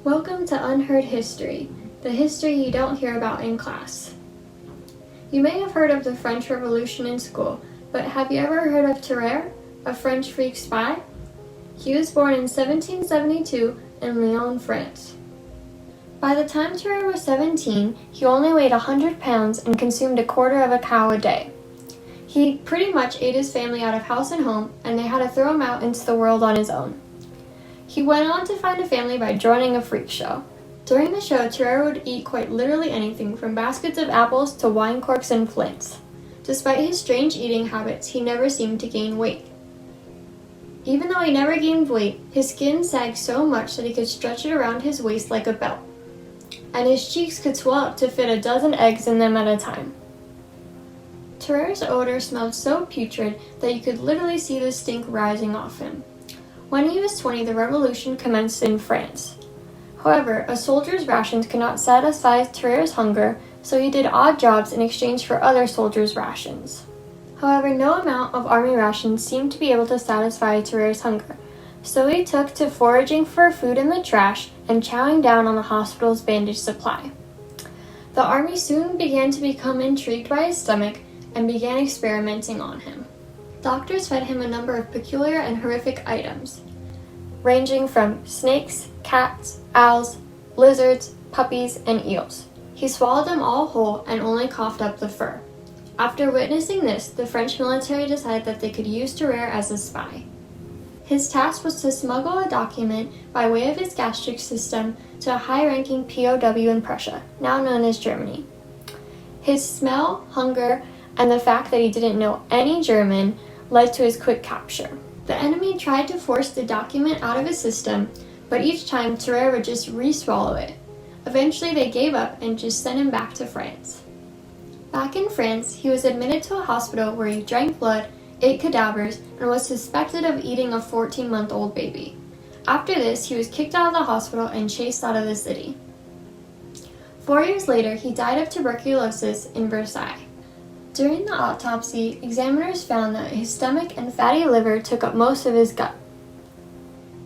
Welcome to Unheard History, the history you don't hear about in class. You may have heard of the French Revolution in school, but have you ever heard of Tarrare, a French freak spy? He was born in 1772 in Lyon, France. By the time Tarrare was 17, he only weighed 100 pounds and consumed a quarter of a cow a day. He pretty much ate his family out of house and home, and they had to throw him out into the world on his own. He went on to find a family by joining a freak show. During the show, Tarrare would eat quite literally anything from baskets of apples to wine corks and flints. Despite his strange eating habits, he never seemed to gain weight. Even though he never gained weight, his skin sagged so much that he could stretch it around his waist like a belt, and his cheeks could swell up to fit a dozen eggs in them at a time. Tarrare's odor smelled so putrid that you could literally see the stink rising off him. When he was 20, the revolution commenced in France. However, a soldier's rations could not satisfy Tarrare's hunger, so he did odd jobs in exchange for other soldiers' rations. However, no amount of army rations seemed to be able to satisfy Tarrare's hunger, so he took to foraging for food in the trash and chowing down on the hospital's bandage supply. The army soon began to become intrigued by his stomach and began experimenting on him. Doctors fed him a number of peculiar and horrific items, ranging from snakes, cats, owls, lizards, puppies, and eels. He swallowed them all whole and only coughed up the fur. After witnessing this, the French military decided that they could use Tarrare as a spy. His task was to smuggle a document by way of his gastric system to a high-ranking POW in Prussia, now known as Germany. His smell, hunger, and the fact that he didn't know any German led to his quick capture. The enemy tried to force the document out of his system, but each time Tarrare would just re-swallow it. Eventually they gave up and just sent him back to France. Back in France, he was admitted to a hospital where he drank blood, ate cadavers, and was suspected of eating a 14-month-old baby. After this, he was kicked out of the hospital and chased out of the city. 4 years later, he died of tuberculosis in Versailles. During the autopsy, examiners found that his stomach and fatty liver took up most of his gut.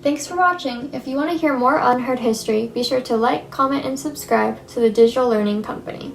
Thanks for watching. If you want to hear more Unheard History, be sure to like, comment, and subscribe to the Digital Learning Company.